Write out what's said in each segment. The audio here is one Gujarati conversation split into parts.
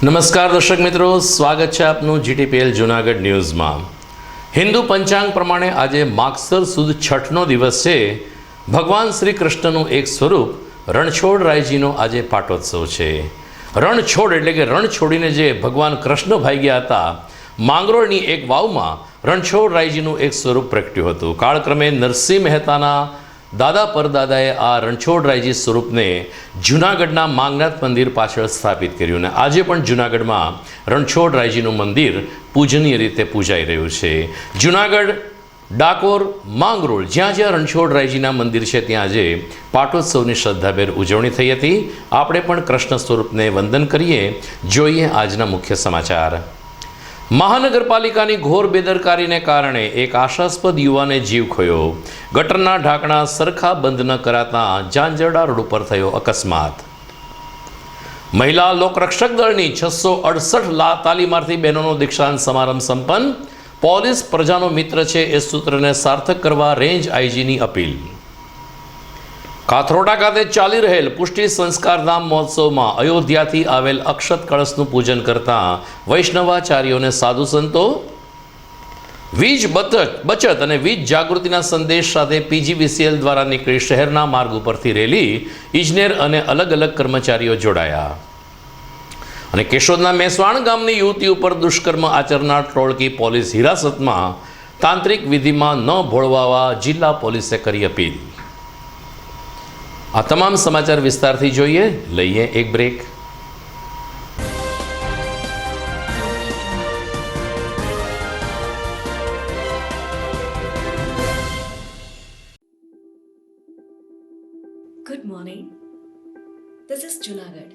નમસ્કાર દર્શક મિત્રો, સ્વાગત છે આપનું જીટીપીએલ જૂનાગઢ ન્યૂઝમાં। હિન્દુ પંચાંગ પ્રમાણે આજે માગસર સુદ છઠનો દિવસ છે। ભગવાન શ્રી કૃષ્ણનું એક સ્વરૂપ રણછોડરાયજીનો આજે પાટોત્સવ છે। રણછોડ એટલે કે રણ છોડીને જે ભગવાન કૃષ્ણ ભાગ્યા હતા, માંગરોળની એક વાવમાં રણછોડરાયજીનું એક સ્વરૂપ પ્રગટ્યું હતું। કાળક્રમે નરસિંહ મહેતાના દાદા પરદાદાએ આ રણછોડરાયજી સ્વરૂપને જૂનાગઢના માંગનાથ મંદિર પાછળ સ્થાપિત કર્યું અને આજે પણ જૂનાગઢમાં રણછોડરાયજીનું મંદિર પૂજનીય રીતે પૂજાઈ રહ્યું છે। જૂનાગઢ, ડાકોર, માંગરોળ જ્યાં જ્યાં રણછોડરાયજીના મંદિર છે ત્યાં આજે પાટોત્સવની શ્રદ્ધાભેર ઉજવણી થઈ હતી। આપણે પણ કૃષ્ણ સ્વરૂપને વંદન કરીએ। જોઈએ આજના મુખ્ય સમાચાર। મહાનગરપાલિકાની ઘોર બેદરકારીને કારણે એક આશાસ્પદ યુવાને જીવ ખોયો। ગટરના ઢાંકણા સરખા બંધ ન કરાતા ઝાંઝરડા રોડ ઉપર થયો અકસ્માત। મહિલા લોકરક્ષક દળની 668 તાલીમાર્થી બહેનોનો દીક્ષાંત સમારંભ સંપન્ન। પોલીસ પ્રજાનો મિત્ર છે એ સૂત્રને સાર્થક કરવા રેન્જ આઈજીની અપીલ। કાથરોડા ખાતે ચાલી રહેલ પુષ્ટિ સંસ્કારધામ મહોત્સવમાં અયોધ્યાથી આવેલ અક્ષત કળશનું પૂજન કરતા વૈષ્ણવાચાર્યોને સાધુ સંતો વીજ બચત અને વીજ જાગૃતિના સંદેશ સાથે પીજીવીસીએલ દ્વારા નીકળી શહેરના માર્ગ ઉપરથી રેલી, ઇજનેર અને અલગ અલગ કર્મચારીઓ જોડાયા। અને કેશોદના મેસવાણ ગામની યુવતી ઉપર દુષ્કર્મ આચરનાર ટોળકી પોલીસ હિરાસતમાં। તાંત્રિક વિધિમાં ન ભોળવાવા જિલ્લા પોલીસે કરી અપીલ। આ તમામ સમાચાર વિસ્તારથી જોઈએ, લઈએ એક break. Good morning. This is Junagadh.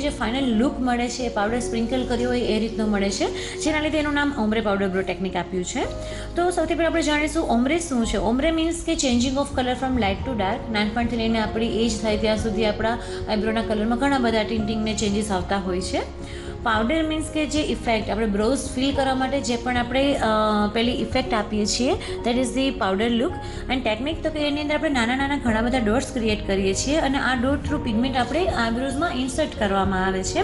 જે ફાઇનલ લુક મળે છે, પાવડર સ્પ્રિંકલ કર્યો હોય એ રીતનો મળે છે, જેના લીધે એનું નામ ઓમ્બ્રે પાવડર બ્રો ટેકનિક આપ્યું છે। તો સૌથી પહેલાં આપણે જાણીશું ઓમ્બ્રે શું છે। ઓમ્બ્રે મીન્સ કે changing of colour from light two dark. નાનપણથી લઈને આપણી એજ થાય ત્યાં સુધી આપણા આઈબ્રોના કલરમાં ઘણા બધા ટિન્ટિંગને ચેન્જીસ આવતા હોય છે। પાવડર મીન્સ કે જે ઇફેક્ટ આપણે બ્રોઝ ફીલ કરવા માટે જે પણ આપણે પેલી ઇફેક્ટ આપીએ છીએ, that is the powder look. And technique તો કે એની અંદર આપણે નાના નાના ઘણા બધા ડોટ્સ ક્રિએટ કરીએ છીએ અને આ ડોટ થ્રુ પિગમેન્ટ આપણે આઈબ્રોઝમાં ઇન્સર્ટ કરવામાં આવે છે।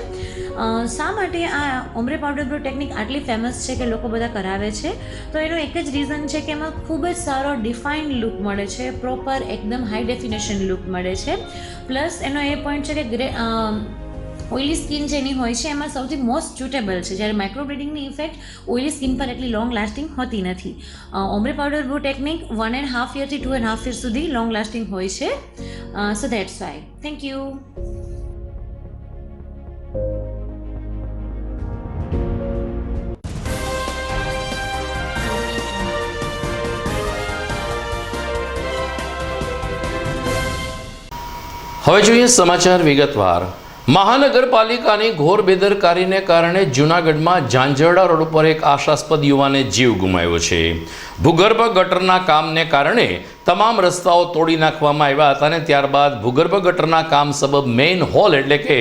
શા માટે આ ઓમ્બ્રે પાવડર બ્રો ટેકનિક આટલી ફેમસ છે કે લોકો બધા કરાવે છે? તો એનું એક જ રીઝન છે કે એમાં ખૂબ જ સારો ડિફાઇન્ડ લુક મળે છે, પ્રોપર એકદમ હાઈ ડેફિનેશન લુક મળે છે। પ્લસ એનો એ પોઈન્ટ છે કે ઓઇલી સ્કિન જેની હોય છે એમાં સૌથી મોસ્ટ સુટેબલ છે, જ્યારે માઇક્રોબ્લેડિંગની ઇફેક્ટ ઓઇલી સ્કિન પર એટલી લોંગ લાસ્ટિંગ હોતી નથી। Ombre powder bro technique 1.5 year થી 2.5 year સુધી લોંગ લાસ્ટિંગ હોય છે। સો દેટ્સ વાય। Thank you. હવે જોઈએ સમાચાર વિગતવાર। મહાનગરપાલિકાની ઘોર બેદરકારીને કારણે જૂનાગઢમાં ઝાંઝરડા રોડ ઉપર એક આશાસ્પદ યુવાને જીવ ગુમાવ્યો છે। ભૂગર્ભ ગટરના કામને કારણે તમામ રસ્તાઓ તોડી નાખવામાં આવ્યા હતા અને ત્યારબાદ ભૂગર્ભ ગટરના કામ સબબ મેઇન હોલ એટલે કે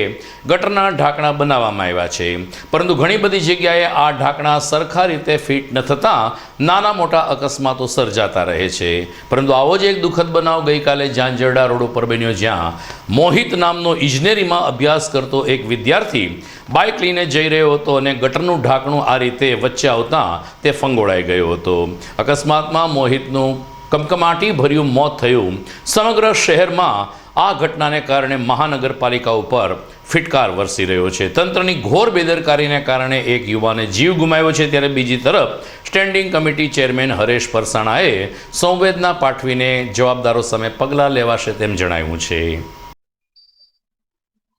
ગટરના ઢાંકણા બનાવવામાં આવ્યા છે, પરંતુ ઘણી બધી જગ્યાએ આ ઢાંકણા સરખા રીતે ફિટ ન થતાં નાના મોટા અકસ્માતો સર્જાતા રહે છે. પરંતુ આવો જ એક દુઃખદ બનાવ ગઈકાલે ઝાંઝરડા રોડ ઉપર બન્યો, જ્યાં મોહિત નામનો ઇજનેરીમાં અભ્યાસ કરતો એક વિદ્યાર્થી બાઇક લઈને જઈ રહ્યો હતો અને ગટરનું ઢાંકણું આ રીતે વચ્ચે આવતા તે ફંગોળાઈ ગયો હતો. અકસ્માતમાં મોહિતનું કમકમાટી ભર્યું મોત થયું. સમગ્ર શહેરમાં આ ઘટનાને કારણે મહાનગરપાલિકા ઉપર ફિટકાર વરસી રહ્યો છે. તંત્રની ઘોર બેદરકારીને કારણે એક યુવાને જીવ ગુમાવ્યો છે, ત્યારે બીજી તરફ સ્ટેન્ડિંગ કમિટી ચેરમેન હરેશ પરસાણાએ સંવેદના પાઠવીને જવાબદારો સામે પગલાં લેવાશે તેમ જણાવ્યું છે.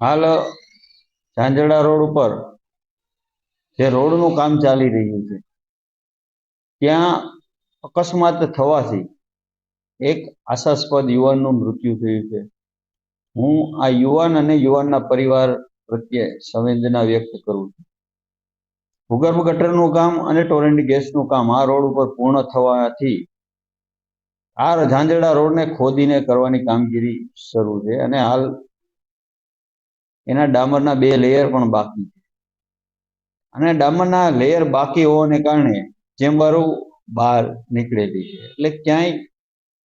હાલ ઝાંઝરડા રોડ ઉપર જે રોડનું કામ ચાલી રહ્યું છે ત્યાં અકસ્માત થવાથી એક આશાસ્પદ યુવાનનું મૃત્યુ થયું છે. હું આ યુવાન અને યુવાનના પરિવાર પ્રત્યે સંવેદના વ્યક્ત કરું છું. ભૂગર્ભ ગટરનું કામ અને ટોરેન્ટ ગેસનું કામ આ રોડ ઉપર પૂર્ણ થવાથી આ ઝાંઝરડા રોડને ખોદીને કરવાની કામગીરી શરૂ છે અને હાલ એના ડામરના 2 લેયર પણ બાકી છે અને ડામરના લેયર બાકી હોવાને કારણે ચેમ્બરો બહાર નીકળેલી છે, એટલે ક્યાંય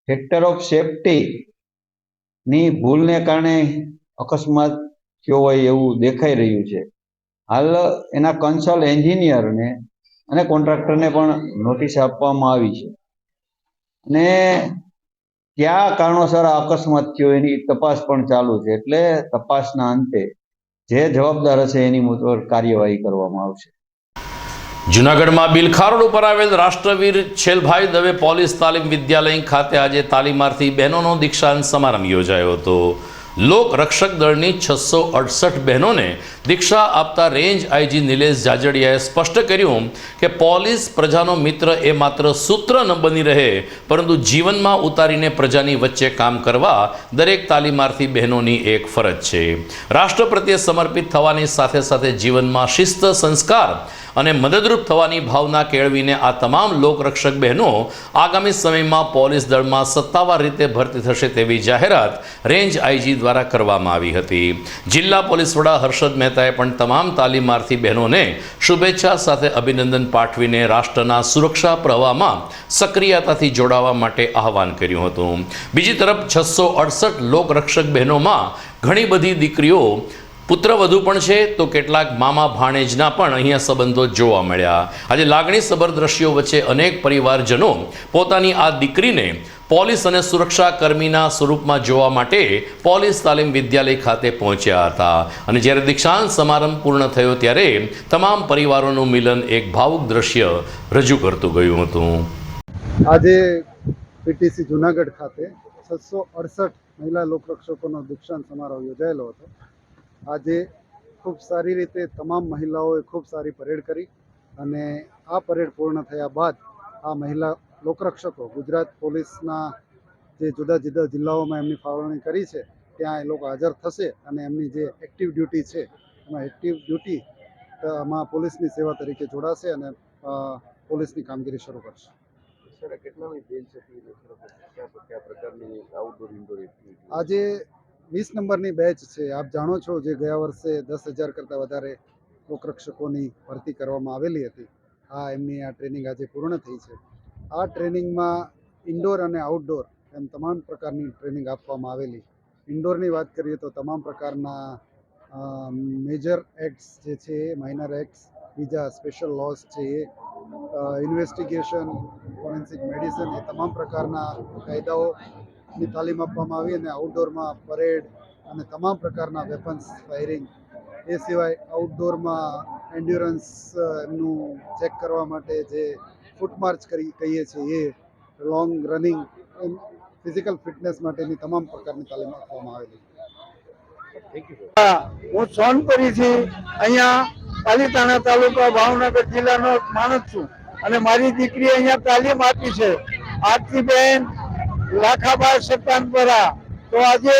ફેક્ટર ઓફ સેફટી ની ભૂલને કારણે અકસ્માત થયો હોય એવું દેખાઈ રહ્યું છે. હાલ એના કન્સલ્ટ એન્જિનિયરને અને કોન્ટ્રાક્ટરને પણ નોટિસ આપવામાં આવી છે અને કયા કારણોસર આ અકસ્માત થયો એની તપાસ પણ ચાલુ છે, એટલે તપાસના અંતે જે જવાબદાર હશે એની મુજબ કાર્યવાહી કરવામાં આવશે. જૂનાગઢમાં બિલખા રોડ ઉપર આવેલ રાષ્ટ્રવીર છેલભાઈ દવે પોલીસ તાલીમ વિદ્યાલય ખાતે આજે તાલીમાર્થી બહેનોનો દીક્ષાંત સમારંભ યોજાયો હતો. લોક રક્ષક દળની 668 બહેનોને દીક્ષા આપતા રેન્જ આઈજી નિલેશ જાજડિયાએ સ્પષ્ટ કર્યું કે પોલીસ પ્રજાનો મિત્ર એ માત્ર સૂત્ર ન બની રહે, પરંતુ જીવનમાં ઉતારીને પ્રજાની વચ્ચે કામ કરવા દરેક તાલીમાર્થી બહેનોની એક ફરજ છે. રાષ્ટ્ર પ્રત્યે સમર્પિત થવાની સાથે સાથે જીવનમાં શિસ્ત, સંસ્કાર અને મદદરૂપ થવાની ભાવના કેળવીને આ તમામ લોકરક્ષક બહેનો આગામી સમયમાં પોલીસ દળમાં સત્તાવાર રીતે ભરતી થશે તેવી જાહેરાત રેન્જ આઈજી દ્વારા કરવામાં આવી હતી. જિલ્લા પોલીસ વડા હર્ષદ મહેતાએ પણ તમામ તાલીમાર્થી બહેનોને શુભેચ્છા સાથે અભિનંદન પાઠવીને રાષ્ટ્રના સુરક્ષા પ્રવાહમાં સક્રિયતાથી જોડાવા માટે આહવાન કર્યું હતું. બીજી તરફ 668 લોકરક્ષક બહેનોમાં ઘણી બધી દીકરીઓ પુત્રવધુ પણ છે, તો કેટલાક મામા ભાણેજના પણ અહીંયા સંબંધો જોવા મળ્યા. આજે લાગણીસભર દ્રશ્યો વચ્ચે અનેક પરિવારજનો પોતાની આ દીકરીને પોલીસ અને સુરક્ષા કર્મીના સ્વરૂપમાં જોવા માટે પોલીસ તાલીમ વિદ્યાલય ખાતે પહોંચ્યા હતા અને જ્યારે દીક્ષાંત સમારંભ પૂર્ણ થયો ત્યારે તમામ પરિવારોનું મિલન એક ભાવુક દ્રશ્ય રજૂ કરતું ગયું હતું. આજે પીટીસી જુનાગઢ ખાતે 668 મહિલા લોકરક્ષકોનો દીક્ષાંત સમારોહ યોજાયેલો હતો. આજે ખૂબ સારી રીતે તમામ મહિલાઓએ ખૂબ સારી પરેડ કરી અને આ પરેડ પૂર્ણ થયા બાદ આ મહિલા લોકરક્ષકો ગુજરાત પોલીસના જે જુદા જુદા જિલ્લાઓમાં એમની ફાળવણી કરી છે ત્યાં એ લોકો હાજર થશે અને એમની જે એક્ટિવ ડ્યુટી છે એમાં એક્ટિવ ડ્યુટીમાં પોલીસની સેવા તરીકે જોડાશે અને પોલીસની કામગીરી શરૂ કરશે. આજે 20 નંબરની બેચ છે. આપ જાણો છો જે ગયા વર્ષે 10,000 કરતાં વધારે લોકરક્ષકોની ભરતી કરવામાં આવેલી હતી. એમની આ ટ્રેનિંગ આજે પૂર્ણ થઈ છે. આ ટ્રેનિંગમાં ઇન્ડોર અને આઉટડોર એમ તમામ પ્રકારની ટ્રેનિંગ આપવામાં આવેલી. ઇન્ડોરની વાત કરીએ તો તમામ પ્રકારના મેજર એક્ટ્સ જે છે એ, માઇનર એક્ટ્સ, બીજા સ્પેશિયલ લોઝ છે એ, ઇન્વેસ્ટિગેશન, ફોરેન્સિક મેડિસિન, એ તમામ પ્રકારના કાયદાઓની તાલીમ આપવામાં આવી અને આઉટડોરમાં પરેડ અને તમામ પ્રકારના વેપન્સ ફાયરિંગ, એ સિવાય આઉટડોરમાં એન્ડ્યોરન્સ એમનું ચેક કરવા માટે જે ફૂટમાર્ચ કહીએ છીએ એ, લોંગ રનિંગ, ફિઝિકલ ફિટનેસ માટેની તમામ પ્રકારની તાલીમ આપવામાં આવેલી. હું સોનપરીથી અહીંયા પાલીતાણા તાલુકા ભાવનગર જિલ્લાનો માણસ છું અને મારી દીકરી અહીંયા તાલીમ આપી છે. આરતી બેન લાખાબા સત્તાનપરા. તો આજે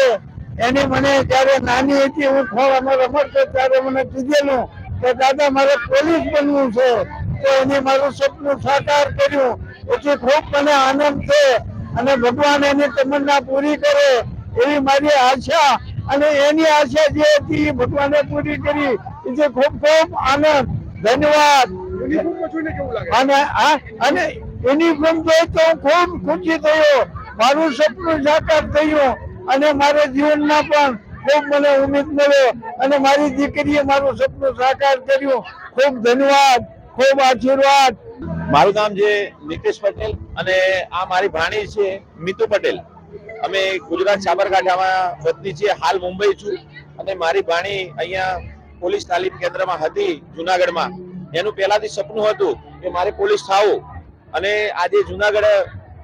એની મને જયારે નાની હતી, હું ખોળામાં રમતો ત્યારે મને કીધેલું કે દાદા મારે પોલીસ બનવું છે, તો એને મારું સપનું સાકાર કર્યું. પછી ખૂબ મને આનંદ છે અને ભગવાન એની તમન્ના પૂરી કરે એવી મારી આશા, અને એની આશા જે હતી ભગવાને પૂરી કરી. એટલે ખૂબ ખૂબ આનંદ, ધન્યવાદ. અને યુનિફોર્મ જોઈ તો ખૂબ ખુશી થયો. મારું સપનું સાકાર થયું અને મારા જીવનમાં પણ ખૂબ મને ઉમેદ મળ્યો અને મારી દીકરીએ મારું સપનું સાકાર કર્યું. ખૂબ ધન્યવાદ, ખૂબ આશીર્વાદ. મારું નામ છે નિકેશ પટેલ અને આ મારી ભાણી છે મિતુ પટેલ. અમે ગુજરાત સાબરકાંઠામાં વતની છીએ, હાલ મુંબઈ છું. અને મારી ભાણી અહીંયા પોલીસ તાલીમ કેન્દ્રમાં હતી જુનાગઢમાં. એનું પહેલાથી સપનું હતું કે મારે પોલીસ થવું, અને આજે જુનાગઢ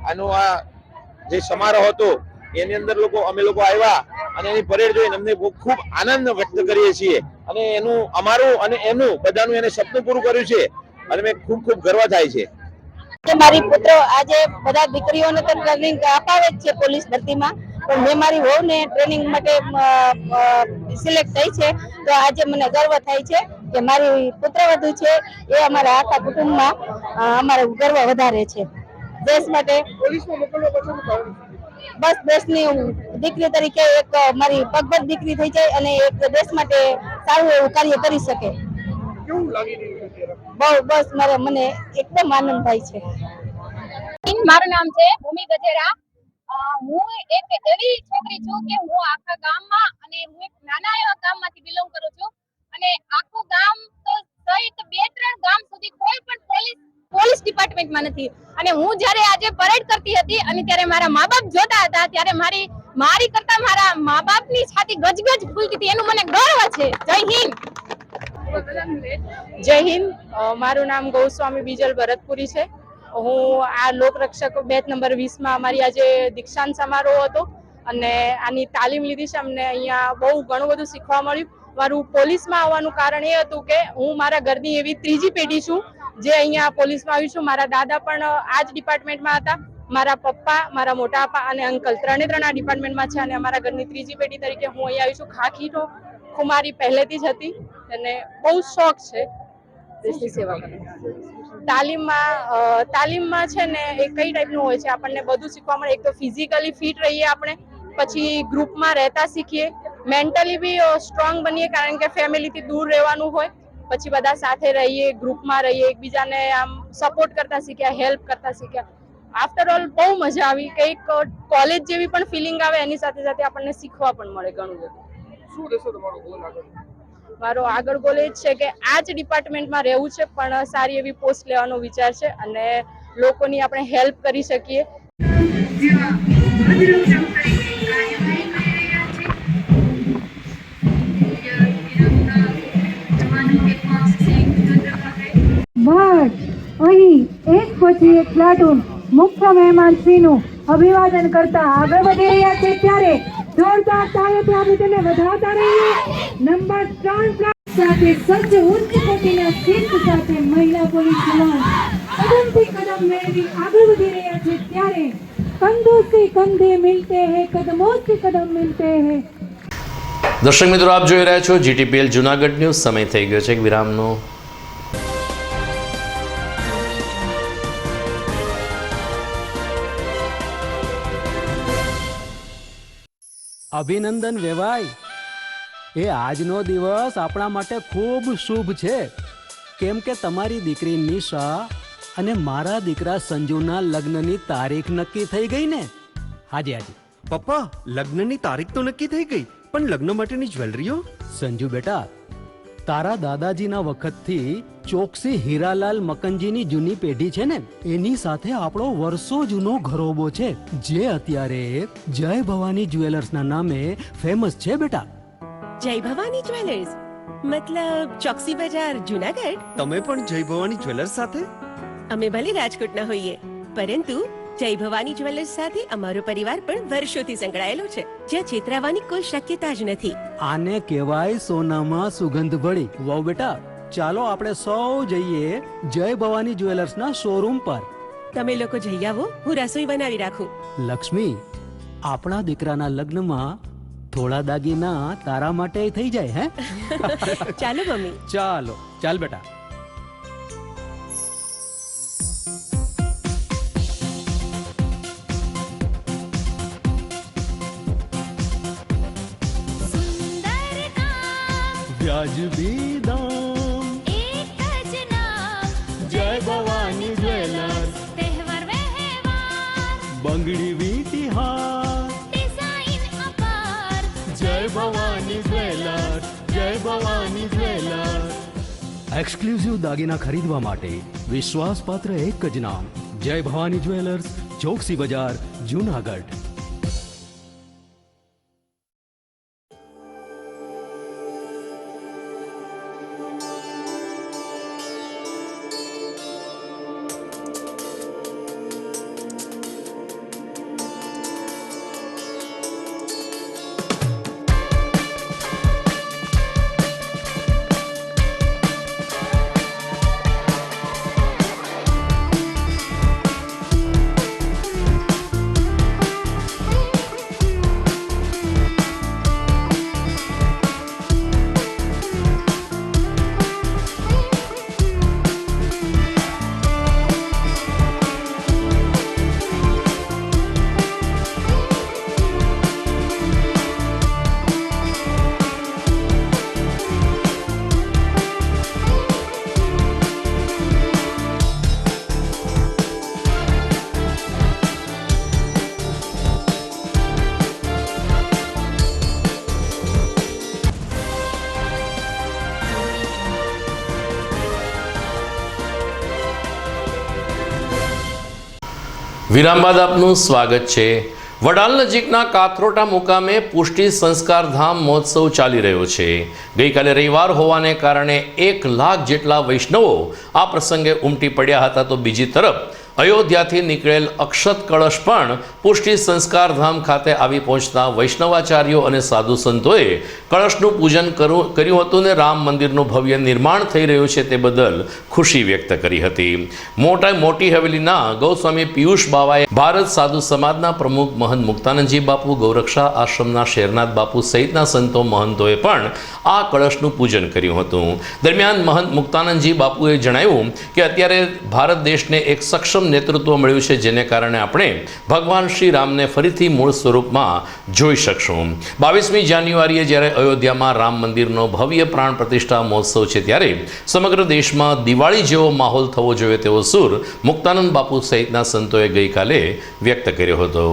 આનો આ જે સમારોહ હતો એની અંદર અમે લોકો આવ્યા અને એની પરેડ જોઈને અમને ખૂબ આનંદ વ્યક્ત કરીએ છીએ. અને એનું અમારું અને એનું બધાનું એને સપનું પૂરું કર્યું છે અને મેં ખૂબ ખૂબ ગર્વ થાય છે. મારી પુત્ર આજે બધા દીકરીઓને તો ટ્રેનિંગ અપાવે જ છે પોલીસ ભરતીમાં, પણ મેં મારી વહુને ટ્રેનિંગ માટે સિલેક્ટ થઈ છે. તો આજે મને ગર્વ થાય છે કે મારી પુત્રવધુ છે એ અમારા આખા કુટુંબમાં અમારો ગર્વ વધારે છે. દેશ માટે પોલીસમાં મોકલવા બસ દેશની દીકરી તરીકે એક મારી પગભર દીકરી થઈ જાય અને એક દેશ માટે સારું એવું કાર્ય કરી શકે. કેવું લાગી રહ્યું છે? બહુ બસ મને એકદમ આનંદ થાય છે. મારું નામ છે ભૂમિ ગજેરા. હું એક એવી છોકરી છું કે હું આખા ગામમાં, અને હું એક નાના એવા ગામમાંથી બિલોંગ કરું છું, અને આખું ગામ તો સહિત 2-3 ગામ સુધી કોઈ પણ પોલીસ ડિપાર્ટમેન્ટમાં નથી. અને હું જ્યારે આજે પરેડ કરતી હતી અને ત્યારે મારા મા બાપ જોતા હતા ત્યારે મારી કરતા મારા મા બાપની છાતી ગજગજ ફૂલતી હતી. એનું મને ગર્વ છે. જય હિન્દ. જય હિન્દ. મારું નામ ગૌસ્વામી બીજલ ભરતપુરી છે. હું આ લોકરક્ષક બેચ નંબર 20માં અમારી આજે દીક્ષાંત સમારોહ હતો અને આની તાલીમ લીધી છે. અમને અહીંયા બહુ ઘણું બધું શીખવા મળ્યું. મારું પોલીસમાં આવવાનું કારણ એ હતું કે હું મારા ઘરની એવી ત્રીજી પેઢી છું જે અહીંયા પોલીસમાં આવી છું. મારા દાદા પણ આ જ ડિપાર્ટમેન્ટમાં હતા, મારા પપ્પા, મારા મોટા પપ્પા અને અંકલ ત્રણે આ ડિપાર્ટમેન્ટમાં છે. અને અમારા ઘરની ત્રીજી પેઢી તરીકે હું અહીંયા આવી છું. ખાખીનો ખુમારી પહેલેથી જ હતી અને બહુ શોખ છે દેશની સેવા કરવાનો. તાલીમમાં છે ને એ કઈ ટાઈપનું હોય છે, આપણને બધું શીખવા મળે. એક તો ફિઝિકલી ફિટ રહીએ આપણે, પછી ગ્રુપમાં રહેતા શીખીએ, મેન્ટલી બી સ્ટ્રોંગ બનીએ કારણ કે ફેમિલીથી દૂર રહેવાનું હોય. પછી બધા સાથે રહીએ, ગ્રુપમાં રહીએ, એકબીજાને આમ સપોર્ટ કરતા શીખ્યા, હેલ્પ કરતા શીખ્યા. આફ્ટર ઓલ બહુ મજા આવી. કંઈક કોલેજ જેવી પણ ફિલિંગ આવે, એની સાથે સાથે આપણને શીખવા પણ મળે ઘણું બધું. શું રહેશે તમારો ગોલ આગળ? મારો આગળ ગોલ એ જ છે કે આ જ ડિપાર્ટમેન્ટમાં રહેવું છે, પણ સારી એવી પોસ્ટ લેવાનો વિચાર છે અને લોકોની આપણે હેલ્પ કરી શકીએ. અહીં એક પછી એક પ્લાટૂન મુખ્ય મહેમાન શ્રીનું અભિવાદન કરતા આગળ વધી રહ્યા છે ત્યારે જોરદાર તાળીઓથી આપણે તેને વધાવતા રહીએ. નંબર 3 સાથે સજ્જ ઉચ્ચ કોટીના શિસ્ત સાથે મહિલા પોલીસ જવાન કદમથી કદમ મેળવી આગળ વધી રહ્યા છે ત્યારે કંધો સે કંધે મિલતે હૈ, કદમો સે કદમ મિલતે હૈ. દર્શક મિત્રો, આપ જોઈ રહ્યા છો જીટીપીએલ જુનાગઢ ન્યૂઝ. સમય થઈ ગયો છે એક વિરામનો. અભિનંદન વેવાય. એ આજનો દિવસ આપણા માટે ખૂબ શુભ છે, કેમ કે તમારી દીકરી નિશા અને મારા દીકરા સંજુના લગ્નની તારીખ નક્કી થઈ ગઈ ને. હાજી હાજી પપ્પા, લગ્નની તારીખ તો નક્કી થઈ ગઈ, પણ લગ્ન માટેની જ્વેલરીઓ? સંજુ બેટા, તારા દાદાજીના વખતથી ચોકસી હીરાલાલ મકનજીની જૂની પેઢી છે ને, એની સાથે આપણો વર્ષો જૂનો ઘરોબો છે જે અત્યારે જય ભવાની જ્વેલર્સના નામે ફેમસ છે બેટા. જય ભવાની જ્વેલર્સ મતલબ ચોકસી બજાર જુનાગઢ? તમે પણ જય ભવાની જ્વેલર્સ સાથે? અમે ભલે રાજકોટના હોઈએ, પરંતુ જય ભવાની જ્વેલર્સ સાથે અમારો પરિવાર પણ વર્ષોથી સંકળાયેલો છે, જ્યાં છેતરાવાની કોઈ શક્યતા જ નથી. આને કહેવાય સોનામાં સુગંધ ભળી. વાવ બેટા, ચાલો આપણે સૌ જઈએ જય ભવાની જ્વેલર્સના શોરૂમ પર. તમે લોકો જઈ આવો, હું રસોઈ બનાવી રાખું. લક્ષ્મી, આપણા દીકરાના લગ્નમાં થોડા દાગીના તારા માટે થઈ જાય. હે ચાલો મમ્મી. ચાલો ચાલ બેટા. વાજબી દામ, એક જ નામ, જય ભવાની જ્વેલર્સ, તહેવાર વ્યવહાર, બંગડી વીટી હાર, ડિઝાઇન અપાર, જય ભવાની જ્વેલર્સ, જય ભવાની જ્વેલર્સ. એક્સક્લુઝિવ દાગીના ખરીદવા માટે વિશ્વાસપાત્ર એક જ નામ, જય ભવાની જ્વેલર્સ, ચોકસી બજાર, જૂનાગઢ. વિરામ બાદ આપનું સ્વાગત છે. વડાલ નજીકના કાથરોટા મુકામે પુષ્ટિ સંસ્કાર ધામ મહોત્સવ ચાલી રહ્યો છે. ગઈકાલે રવિવાર હોવાને કારણે 1 લાખ જેટલા વૈષ્ણવો આ પ્રસંગે ઉમટી પડ્યા હતા, તો બીજી તરફ અયોધ્યાથી નીકળેલ અક્ષત કળશ પણ પુષ્ટિ સંસ્કાર ધામ ખાતે આવી પહોંચતા વૈષ્ણવાચાર્યો અને સાધુ સંતોએ કળશનું પૂજન કર્યું હતું ને રામ મંદિરનું ભવ્ય નિર્માણ થઈ રહ્યું છે તે બદલ ખુશી વ્યક્ત કરી હતી. મોટી હવેલીના ગૌસ્વામી પિયુષ બાવાએ ભારત સાધુ સમાજના પ્રમુખ મહંત મુક્તાનંદજી બાપુ, ગૌરક્ષા આશ્રમના શેરનાથ બાપુ સહિતના સંતો મહંતોએ પણ આ કળશનું પૂજન કર્યું હતું. દરમિયાન મહંત મુક્તાનંદજી બાપુએ જણાવ્યું કે અત્યારે ભારત દેશને એક સક્ષમ નેતૃત્વ મળ્યું છે, જેને કારણે આપણે ભગવાન શ્રી રામને ફરીથી મૂળ સ્વરૂપમાં જોઈ શકશું. 22મી જાન્યુઆરીએ જ્યારે અયોધ્યામાં રામ મંદિરનો ભવ્ય પ્રાણ પ્રતિષ્ઠા મહોત્સવ છે, ત્યારે સમગ્ર દેશમાં દિવાળી જેવો માહોલ થવો જોઈએ તેવો સૂર મુક્તાનંદ બાપુ સહિતના સંતોએ ગઈકાલે વ્યક્ત કર્યો હતો.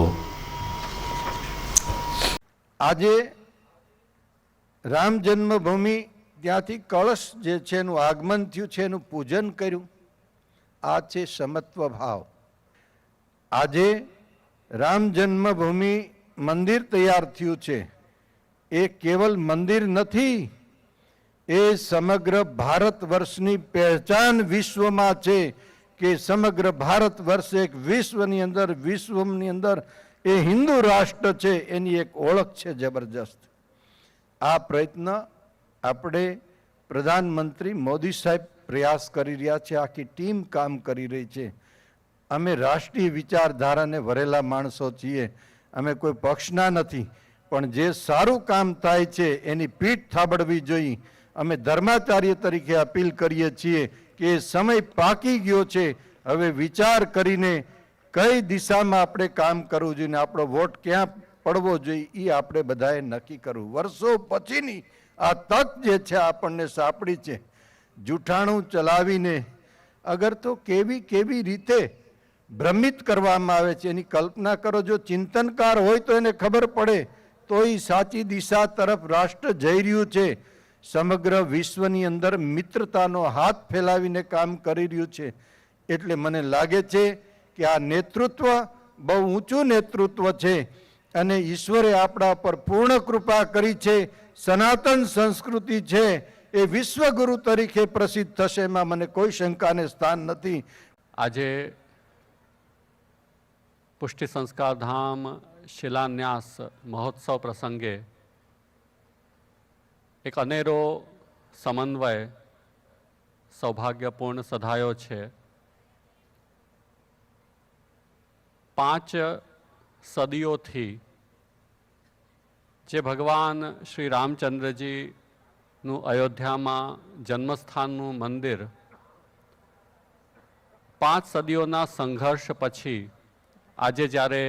આજે રામ જન્મભૂમિ ત્યાંથી કળશ જે છે એનું આગમન થયું છે, એનું પૂજન કર્યું. આ છે સમત્વ ભાવ. આજે રામ જન્મભૂમિ મંદિર તૈયાર થયું છે. એ કેવલ મંદિર નથી, એ સમગ્ર ભારત વર્ષની પહેચાન વિશ્વમાં છે કે સમગ્ર ભારત વર્ષ એક વિશ્વની અંદર એ હિન્દુ રાષ્ટ્ર છે, એની એક ઓળખ છે જબરજસ્ત. આ પ્રયત્ન આપણે પ્રધાનમંત્રી મોદી સાહેબ પ્રયાસ કરી રહ્યા છે, આખી ટીમ કામ કરી રહી છે. અમે રાષ્ટ્રીય વિચારધારાને વરેલા માણસો છીએ, અમે કોઈ પક્ષના નથી, પણ જે સારું કામ થાય છે એની પીઠ થાબડવી જોઈએ. અમે ધર્માચાર્ય તરીકે અપીલ કરીએ છીએ કે એ સમય પાકી ગયો છે, હવે વિચાર કરીને કઈ દિશામાં આપણે કામ કરવું જોઈએ, આપણો વોટ ક્યાં પડવો જોઈએ એ આપણે બધાએ નક્કી કરવું. વર્ષો પછીની આ તક જે છે આપણને સાંપડી છે. જૂઠાણું ચલાવીને અગર તો કેવી રીતે ભ્રમિત કરવામાં આવે છે એની કલ્પના કરો. જો ચિંતનકાર હોય તો એને ખબર પડે તો એ સાચી દિશા તરફ રાષ્ટ્ર જઈ રહ્યું છે. સમગ્ર વિશ્વની અંદર મિત્રતાનો હાથ ફેલાવીને કામ કરી રહ્યું છે. એટલે મને લાગે છે કે આ નેતૃત્વ બહુ ઊંચું નેતૃત્વ છે અને ઈશ્વરે આપણા પર પૂર્ણ કૃપા કરી છે. સનાતન સંસ્કૃતિ છે એ વિશ્વગુરુ તરીકે પ્રસિદ્ધ થશે, એમાં મને કોઈ શંકાને સ્થાન નથી. આજે પુષ્ટિ સંસ્કાર ધામ શિલાન્યાસ મહોત્સવ પ્રસંગે એક અનેરો સમન્વય સૌભાગ્યપૂર્ણ સધાયો છે. 5 સદીઓથી જે ભગવાન શ્રી રામચંદ્રજીનું અયોધ્યામાં જન્મસ્થાનનું મંદિર 5 સદીઓના સંઘર્ષ પછી આજે જ્યારે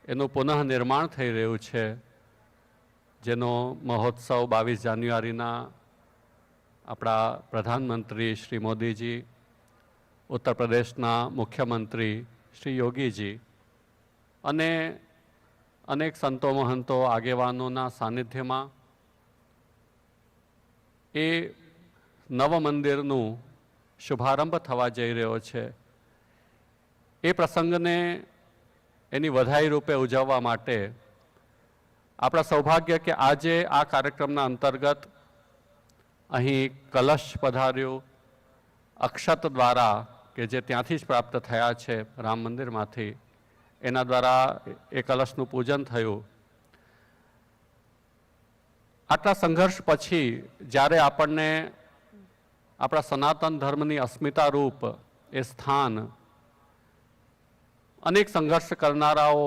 એનું પુનઃનિર્માણ થઈ રહ્યું છે, જેનો મહોત્સવ 22 જાન્યુઆરીના આપણા પ્રધાનમંત્રી શ્રી મોદીજી, ઉત્તર પ્રદેશના મુખ્યમંત્રી શ્રી યોગીજી અને અનેક સંતો મહંતો આગેવાનોના સાનિધ્યમાં એ નવ મંદિરનું શુભારંભ થવા જઈ રહ્યો છે. એ પ્રસંગને એની વધાઈ રૂપે ઉજવવા માટે આપણા સૌભાગ્ય કે આજે આ કાર્યક્રમના અંતર્ગત અહીં કલશ પધાર્યું, અક્ષત દ્વારા કે જે ત્યાંથી જ પ્રાપ્ત થયા છે રામ મંદિરમાંથી, એના દ્વારા એ કલશનું પૂજન થયું. આટલા સંઘર્ષ પછી જ્યારે આપણને આપણા સનાતન ધર્મની અસ્મિતા રૂપ એ સ્થાન અનેક સંઘર્ષ કરનારાઓ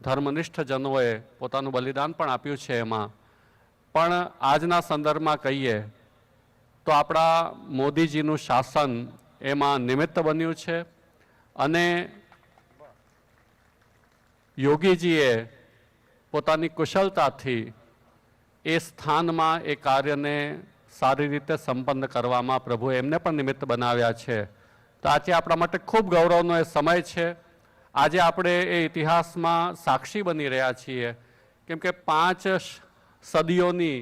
ધર્મનિષ્ઠ જનોએ પોતાનું બલિદાન પણ આપ્યું છે, એમાં પણ આજના સંદર્ભમાં કહીએ તો આપણા મોદીજીનું શાસન એમાં નિમિત્ત બન્યું છે અને યોગીજીએ પોતાની કુશળતાથી એ સ્થાનમાં એ કાર્યને સારી રીતે સંપન્ન કરવામાં પ્રભુએ એમને પણ નિમિત્ત બનાવ્યા છે. તો આજે આપણા માટે ખૂબ ગૌરવનો એ સમય છે. આજે આપણે એ ઇતિહાસમાં સાક્ષી બની રહ્યા છીએ, કેમ કે 5 સદીઓની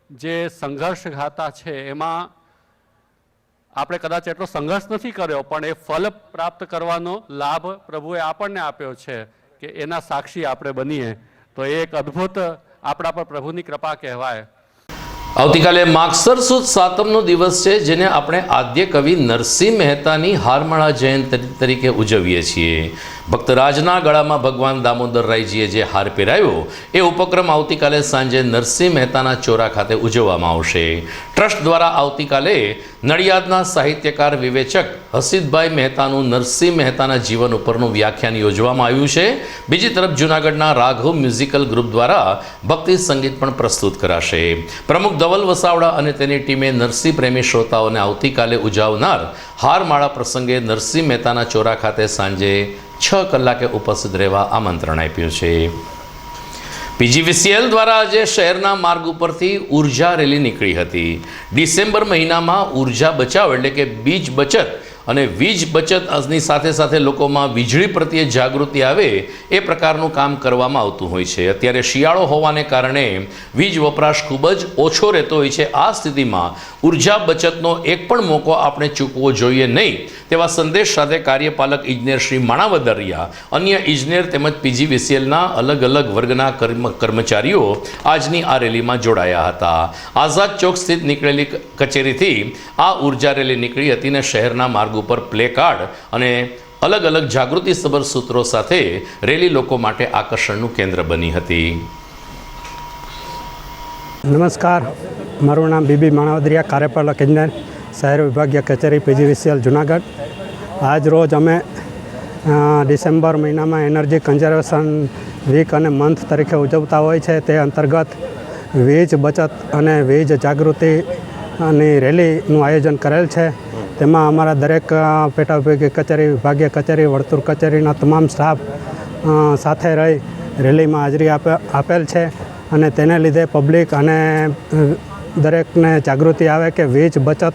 જે સંઘર્ષ ગાથા છે એમાં આપણે કદાચ એટલો સંઘર્ષ નથી કર્યો, પણ એ ફલ પ્રાપ્ત કરવાનો લાભ પ્રભુએ આપણને આપ્યો છે કે એના સાક્ષી આપણે બનીએ. તો એ એક અદ્ભુત આપણા પર પ્રભુની કૃપા કહેવાય. આવતીકાલે માગસર સુદ સાતમનો દિવસ છે, જેને આપણે આદ્ય કવિ નરસિંહ મહેતાની હારમાળા જયંતિ તરીકે ઉજવીએ છીએ. ભક્તરાજના ગળામાં ભગવાન દામોદરરાયજીએ જે હાર પહેરાવ્યો એ ઉપક્રમ આવતીકાલે સાંજે નરસિંહ મહેતાના ચોરા ખાતે ઉજવવામાં આવશે. ટ્રસ્ટ દ્વારા આવતીકાલે નડિયાદના સાહિત્યકાર વિવેચક હસીદભાઈ મહેતાનું નરસિંહ મહેતાના જીવન ઉપરનું વ્યાખ્યાન યોજવામાં આવ્યું છે. બીજી તરફ જૂનાગઢના રાઘવ મ્યુઝિકલ ગ્રુપ દ્વારા ભક્તિ સંગીત પણ પ્રસ્તુત કરાશે. પ્રમુખ ધવલ વસાવડા અને તેની ટીમે નરસિંહ પ્રેમી શ્રોતાઓને આવતીકાલે ઉજવનાર હારમાળા પ્રસંગે નરસિંહ મહેતાના ચોરા ખાતે સાંજે 6 કલાકે ઉપસ્થિત રહેવા આમંત્રણ આપ્યું છે. PGVCL દ્વારા આજે શહેરના માર્ગ ઉપરથી ઉર્જા રેલી નીકળી હતી. ડિસેમ્બર મહિનામાં ઉર્જા બચાવ એટલે કે બીજ બચત અને વીજ બચતની સાથે સાથે લોકોમાં વીજળી પ્રત્યે જાગૃતિ આવે એ પ્રકારનું કામ કરવામાં આવતું હોય છે. અત્યારે શિયાળો હોવાને કારણે વીજ વપરાશ ખૂબ જ ઓછો રહેતો હોય છે. આ સ્થિતિમાં ઉર્જા બચતનો એક પણ મોકો આપણે ચૂકવો જોઈએ નહીં, તેવા સંદેશ સાથે કાર્યપાલક ઇજનેર શ્રી માણાવદરિયા, અન્ય ઇજનેર તેમજ PGVCLના અલગ અલગ વર્ગના કર્મચારીઓ આજની આ રેલીમાં જોડાયા હતા. આઝાદ ચોક સ્થિત નીકળેલી કચેરીથી આ ઉર્જા રેલી નીકળી હતી અને શહેરના માર્ગ ઉપર પ્લે કાર્ડ અને અલગ અલગ જાગૃતિસભર સૂત્રો સાથે રેલી લોકો માટે આકર્ષણનું કેન્દ્ર બની હતી. નમસ્કાર, મારું નામ બીબી માણાવદરિયા, કાર્યપાલક ઇજનેર, શહેર વિભાગીય કચેરી PGVCL જુનાગઢ. આજ રોજ અમે ડિસેમ્બર મહિનામાં એનર્જી કન્ઝર્વેશન વીક અને મંથ તરીકે ઉજવતા હોય છે. તે અંતર્ગત વીજ બચત અને વીજ જાગૃતિની રેલીનું આયોજન કરેલ છે. તેમાં અમારા દરેક પેટા વિભાગીય કચેરી, વિભાગીય કચેરી, વર્તુળ કચેરીના તમામ સ્ટાફ સાથે રહી રેલીમાં હાજરી આપેલ છે અને તેને લીધે પબ્લિક અને દરેકને જાગૃતિ આવે કે વીજ બચત,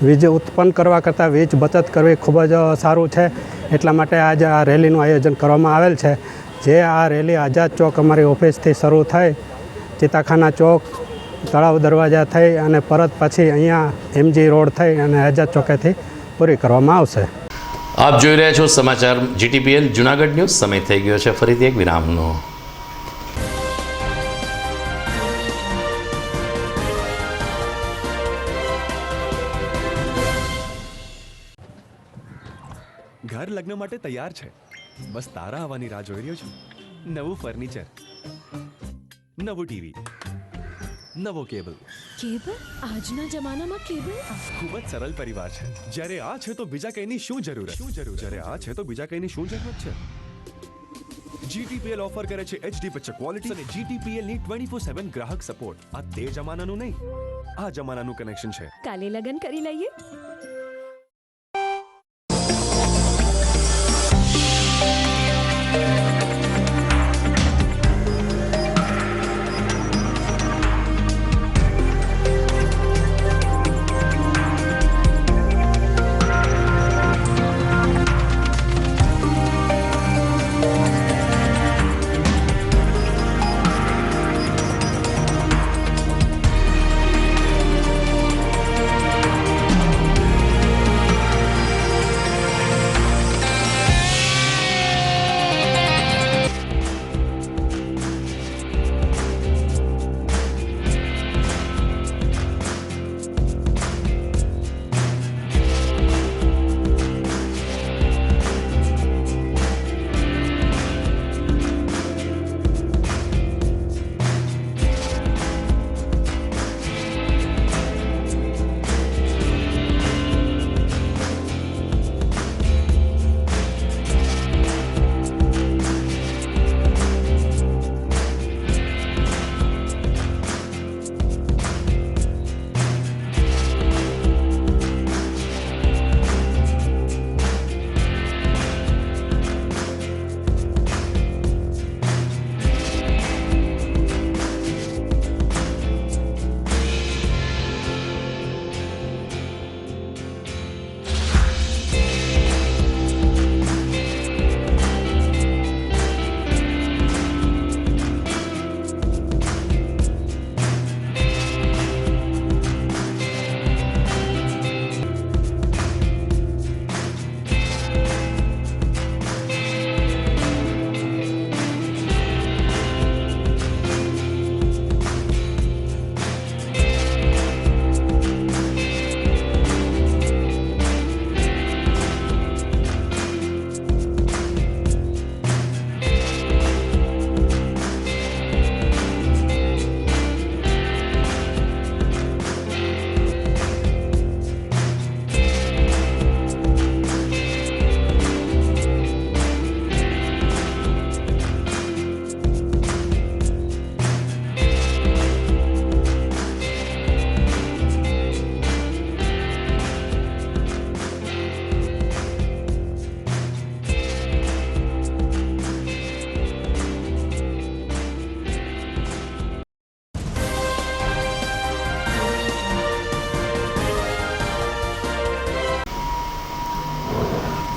વીજ ઉત્પન્ન કરવા કરતાં વીજ બચત કરવી ખૂબ જ સારું છે. એટલા માટે આજે આ રેલીનું આયોજન કરવામાં આવેલ છે. જે આ રેલી આઝાદ ચોક અમારી ઓફિસથી શરૂ થઈ, ચિતાખાના ચોક, તળાવ દરવાજા થઈ અને પરત પછી અહીંયા MG રોડ થઈ અને આઝાદ ચોકેથી પૂરી કરવામાં આવશે. આપ જોઈ રહ્યા છો સમાચાર GTPL જુનાગઢ ન્યૂઝ. સમય થઈ ગયો છે ફરીથી એક વિરામનો. ઘર લગ્ન માટે તૈયાર છે, બસ તારા આવવાની રાહ જોઈ રહ્યો છું. નવું ફર્નિચર, નવું ટીવી, નવો કેબલ. આજના જમાનામાં કેબલ ખૂબ જ સરળ પરિવાર છે. જ્યારે આ છે તો બીજા કઈની શું જરૂરત? જ્યારે આ છે તો બીજા કઈની શું જરૂરત છે? GTPL ઓફર કરે છે HD પિક્ચર ક્વોલિટી અને GTPL ની 24/7 ગ્રાહક સપોર્ટ. આ તે જમાનાનું નહીં, આ જમાનાનું કનેક્શન છે. કાલે લગન કરી લઈએ.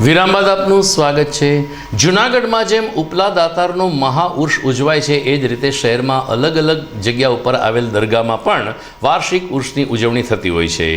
વિરામ બાદ આપનું સ્વાગત છે. જૂનાગઢમાં જેમ ઉપલા દાતારનો મહાઉર્ષ ઉજવાય છે એ જ રીતે શહેરમાં અલગ અલગ જગ્યા ઉપર આવેલ દરગાહમાં પણ વાર્ષિક ઉર્ષની ઉજવણી થતી હોય છે.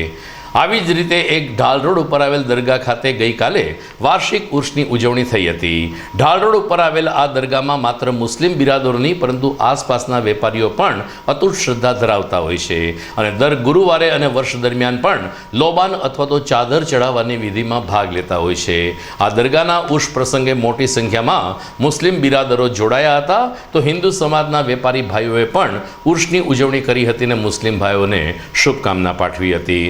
આવી જ રીતે એક ઢાલ રોડ ઉપર આવેલ દરગાહ ખાતે ગઈકાલે વાર્ષિક ઉર્ષની ઉજવણી થઈ હતી. ઢાલ રોડ ઉપર આવેલ આ દરગાહમાં માત્ર મુસ્લિમ બિરાદરોની પરંતુ આસપાસના વેપારીઓ પણ અતૂટ શ્રદ્ધા ધરાવતા હોય છે અને દર ગુરુવારે અને વર્ષ દરમિયાન પણ લોબાન અથવા તો ચાદર ચડાવવાની વિધિમાં ભાગ લેતા હોય છે. આ દરગાહના ઉર્ષ પ્રસંગે મોટી સંખ્યામાં મુસ્લિમ બિરાદરો જોડાયા હતા તો હિન્દુ સમાજના વેપારી ભાઈઓએ પણ ઉર્ષની ઉજવણી કરી હતી અને મુસ્લિમ ભાઈઓને શુભકામના પાઠવી હતી.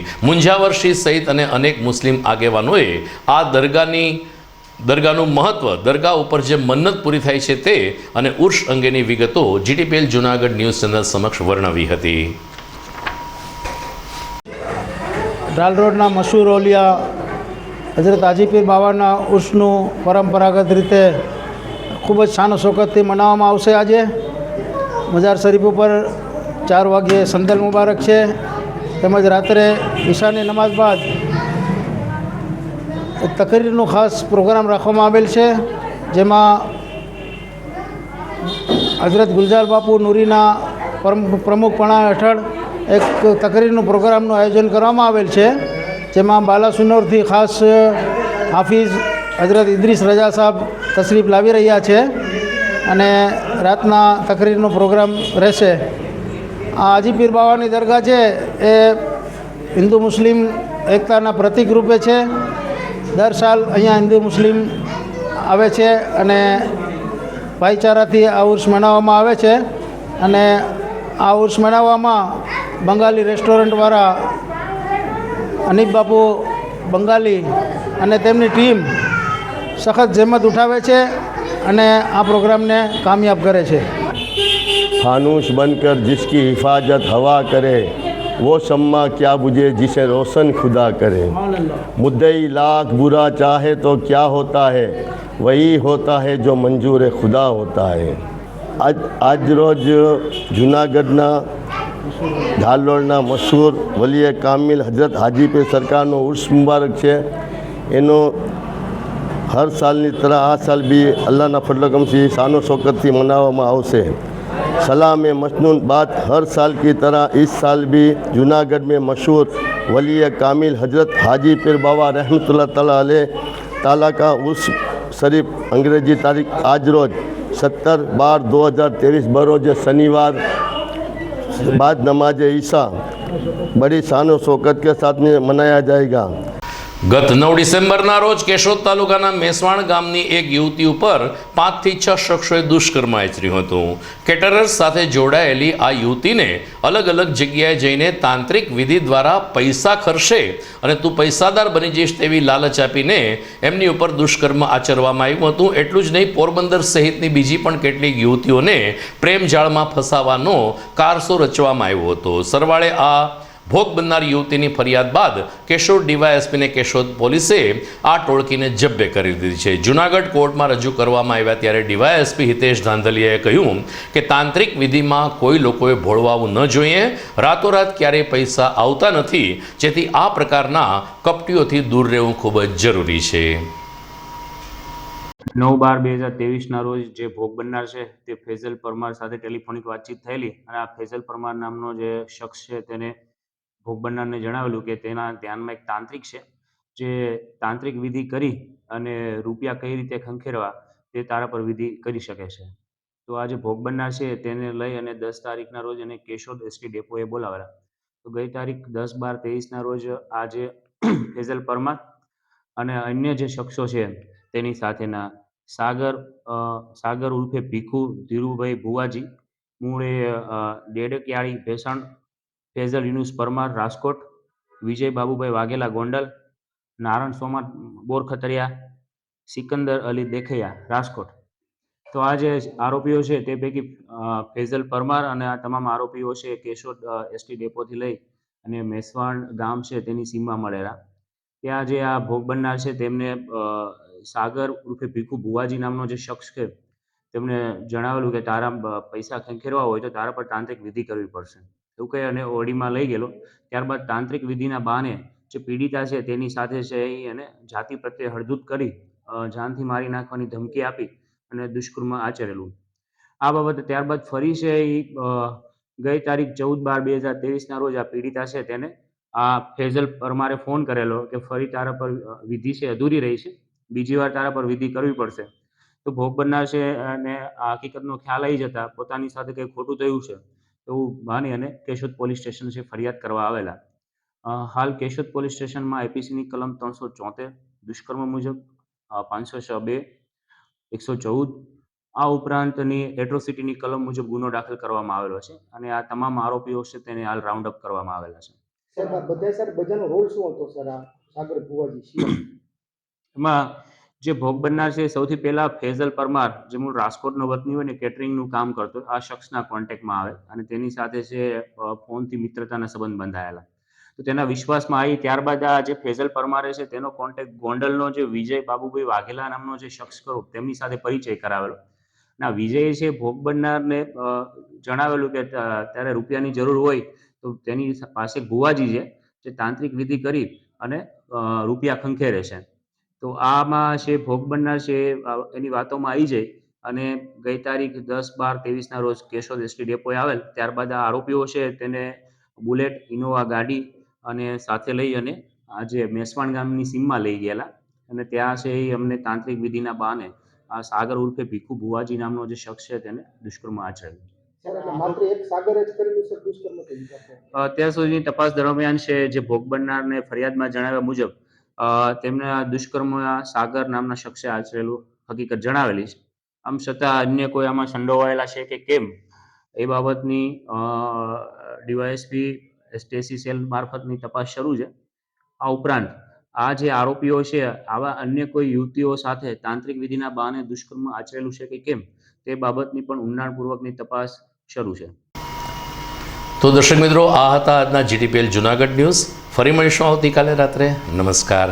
મુંજાવરશી સહિત અને અનેક મુસ્લિમ આગેવાનોએ આ દરગાહનું મહત્વ, દરગાહ ઉપર જે મન્નત પૂરી થાય છે તે અને ઉર્ષ અંગેની વિગતો જીટીપીએલ જૂનાગઢ ન્યૂઝ ચેનલ સમક્ષ વર્ણવી હતી. ઢાલ રોડના મશહૂર ઓલિયા હજરત હાજીપીર બાવાના ઉર્ષનું પરંપરાગત રીતે ખૂબ જ શાન શોકતથી મનાવવામાં આવશે. આજે મજાર શરીફ ઉપર 4 વાગ્યે સંદલ મુબારક છે, તેમજ રાત્રે ઈશાની નમાઝ બાદ તકરીરનો ખાસ પ્રોગ્રામ રાખવામાં આવેલ છે, જેમાં હજરત ગુલજાર બાપુ નૂરીના પ્રમુખપણા હેઠળ એક તકરીરનું પ્રોગ્રામનું આયોજન કરવામાં આવેલ છે, જેમાં બાલાસુનોરથી ખાસ હાફિઝ હજરત ઇદ્રીસ રજા સાહેબ તશરીફ લાવી રહ્યા છે અને રાતના તકરીરનો પ્રોગ્રામ રહેશે. આ હાજીપીર બાવાની દરગાહ છે એ હિન્દુ મુસ્લિમ એકતાના પ્રતીક રૂપે છે. દર સાલ અહીંયા હિન્દુ મુસ્લિમ આવે છે અને ભાઈચારાથી આ ઉર્ષ મનાવવામાં આવે છે અને આ ઉર્ષ મનાવવામાં બંગાળી રેસ્ટોરન્ટવાળા અનીફ બાપુ બંગાળી અને તેમની ટીમ સખત જહેમત ઉઠાવે છે અને આ પ્રોગ્રામને કામયાબ કરે છે. फानूस बनकर जिसकी हिफाजत हवा करे वो शम्मा क्या बुझे जिसे रोशन खुदा करे. मुद्दई लाख बुरा चाहे तो क्या होता है वही होता है जो मंजूर खुदा होता है. आज रोज जूनागढ़ना ढाल रोडना मशहूर वलीए कामिल हजरत हाजीपीर सरकारનો ઉર્ષ મુબારક છે. એનો હર સાલની तरह આ સાલ બી અલ્લાહના ફડલકમથી શાનો શૌકતથી મનાવવામાં આવશે. सलाम मसनून बात हर साल की तरह इस साल भी जूनागढ़ में मशहूर वली कामिल हजरत हाजी पीर बाबा रहमतुल्लाह ताला अलैह ताला का उर्स शरीफ अंग्रेजी तारीख आज रोज 17/12/2023 बरोज शनिवार बाद नमाज ईशा बड़ी शान शौकत के साथ में मनाया जाएगा. ગત 9 ડિસેમ્બરના રોજ કેશોદ તાલુકાના મેસવાણ ગામની એક યુવતી ઉપર 5 થી 6 શખ્સોએ દુષ્કર્મ આચર્યું હતું. કેટરર્સ સાથે જોડાયેલી આ યુવતીને અલગ અલગ જગ્યાએ જઈને તાંત્રિક વિધિ દ્વારા પૈસા ખર્ચે અને તું પૈસાદાર બની જઈશ તેવી લાલચ આપીને એમની ઉપર દુષ્કર્મ આચરવામાં આવ્યું હતું. એટલું જ નહીં, પોરબંદર સહિતની બીજી પણ કેટલીક યુવતીઓને પ્રેમ જાળમાં ફસાવાનો કારસો રચવામાં આવ્યો હતો. સરવાળે આ ભોગ બનનાર યુવતીની ફરિયાદ બાદ કેશોદ ડીવાયએસપીને કેશોદ પોલીસે આ ટોળકીને જબ્બે કરી દીધી છે. જૂનાગઢ કોર્ટમાં રજૂ કરવામાં આવ્યા ત્યારે ડીવાયએસપી હિતેશ ધાંધલિયાએ કહ્યું કે તાંત્રિક વિધિમાં કોઈ લોકોએ ભોળવાવું ન જોઈએ. રાતોરાત ક્યારેય પૈસા આવતા નથી, જેથી આ પ્રકારના કપટીઓથી દૂર રહેવું ખૂબ જ જરૂરી છે. 9/12/2023ના રોજ જે ભોગ બનનાર છે તે ફેઝલ પરમાર સાથે ટેલિફોનિક વાતચીત થયેલી અને આ ફેઝલ પરમાર નામનો જે શખ્સ છે તેને ભોગ બનનારને જણાવેલું કે તેના ધ્યાનમાં એક તાંત્રિક છે જે તાંત્રિક વિધિ કરી અને રૂપિયા કઈ રીતે ખંખેરવા તે તારા પર વિધિ કરી શકે છે. તો આ જે ભોગ બનનાર છે તેને લઈ અને 10 તારીખના રોજ એને કેશોદ એસટી ડેપોએ બોલાવેલા. તો ગઈ તારીખ 10/12/23ના રોજ આ જે ફેઝલ પરમાર અને અન્ય જે શખ્સો છે તેની સાથેના સાગર ઉર્ફે ભીખુ ધીરુભાઈ ભુવાજી મૂળે ડેડકયાળી ભેસાણ, ફેઝલ યુનુસ પરમાર રાજકોટ, વિજય બાબુભાઈ વાઘેલા ગોંડલ, નારણ સોમા બોરખતરિયા, સિકંદર અલી દેખૈયા રાજકોટ. તો આ જે આરોપીઓ છે તે પૈકી ફેઝલ પરમાર અને આ તમામ આરોપીઓ છે કેશોદ એસટી ડેપોથી લઈ અને મેસવાણ ગામ છે તેની સીમમાં મળેલા. ત્યાં જે આ ભોગ બનનાર છે તેમને સાગર ઉર્ફે ભીખુ ભુવાજી નામનો જે શખ્સ છે તેમણે જણાવેલું કે તારા પૈસા ખંખેરવા હોય તો તારા પર તાંત્રિક વિધિ કરવી પડશે એવું કહી અને ઓડીમાં લઈ ગયેલો. ત્યારબાદ તાંત્રિક વિધિના બહાને જે પીડિતા છે તેની સાથે છે એ એને જાતિ પ્રત્યે હળદૂત કરી જાનથી મારી નાખવાની ધમકી આપી અને દુષ્કર્મ આચરેલું. આ બાબતે ત્યારબાદ ફરી છે એ ગઈ તારીખ 14/12/2023 ના રોજ આ પીડિતા છે તેને આ ફેઝલ પરમારે ફોન કરેલો કે ફરી તારા પર વિધિ છે અધૂરી રહી છે, બીજી વાર તારા પર વિધિ કરવી પડશે. તો ભોગ બનનાર છે અને આ હકીકતનો ખ્યાલ આવી જતા પોતાની સાથે કંઈ ખોટું થયું છે એવું માની અને કેશોદ પોલીસ સ્ટેશન છે ફરિયાદ કરવા આવેલા. હાલ કેશોદ પોલીસ સ્ટેશનમાં આઈપીસીની કલમ 374 દુષ્કર્મ મુજબ, 506(2), 114 આ ઉપરાંતની એટ્રોસિટીની કલમ મુજબ ગુનો દાખલ કરવામાં આવેલો છે અને આ તમામ આરોપીઓ છે તેને હાલ રાઉન્ડ અપ કરવામાં આવેલા છે. બધાનો રોલ શું હતો સર આ સાગર ભુવાજી? એમાં જે ભોગ બનનાર છે સૌથી પહેલા ફેઝલ પરમાર જે મૂળ રાજકોટનો વતની હોય ને કેટરિંગનું કામ કરતો આ શખ્સના કોન્ટેક્ટમાં આવે અને તેની સાથે છે ફોનથી મિત્રતાના સંબંધ બંધાયેલા. તો તેના વિશ્વાસમાં આવી ત્યારબાદ આ જે ફેઝલ પરમારે છે તેનો કોન્ટેક્ટ ગોંડલનો જે વિજય બાબુભાઈ વાઘેલા નામનો જે શખ્સ ખરો તેમની સાથે પરિચય કરાવેલો. ના વિજય છે ભોગ બનનારને જણાવેલું કે ત્યારે રૂપિયાની જરૂર હોય તો તેની પાસે ભુવાજી છે જે તાંત્રિક વિધિ કરી અને રૂપિયા ખંખેરે છે. તો આમાં છે ભોગ બનનાર છે એની વાતોમાં આવી જાય અને ગઈ તારીખ 10/12/23 ના રોજ કેશોદ એસટી ડેપોએ આવેલ. ત્યારબાદ આ આરોપીઓ છે તેને બુલેટ ઇનોવા ગાડી અને સાથે લઈ અને આજે મેસવાણ ગામની સીમમાં લઈ ગયેલા અને ત્યાં છે એ અમને તાંત્રિક વિધિના બહાને આ સાગર ઉર્ફે ભીખુ ભુવાજી નામનો જે શખ્સ છે તેને દુષ્કર્મ આચરેલું. અત્યાર સુધીની તપાસ દરમિયાન છે જે ભોગ બનનારને ફરિયાદમાં જણાવ્યા મુજબ તેમના દુષ્કર્મ સાગર નામના શખ્સે આચરેલું હકીકત જણાવેલી છે. આમ છતાં અન્ય કોઈ આમાં સંડોવાયેલા છે કે કેમ એ બાબતની ડીવાયએસપી સ્ટેસી સેલ મારફતની તપાસ શરૂ છે. આ ઉપરાંત આ જે આરોપીઓ છે આવા અન્ય કોઈ યુવતીઓ સાથે તાંત્રિક વિધિના બહાને દુષ્કર્મ આચરેલું છે કે કેમ તે બાબતની પણ ઊંડાણપૂર્વકની તપાસ શરૂ છે. તો દર્શક મિત્રો, આ હતા આજના GTPL જુનાગઢ ન્યૂઝ. ફરી મળીશું આવતીકાલે રાત્રે. નમસ્કાર.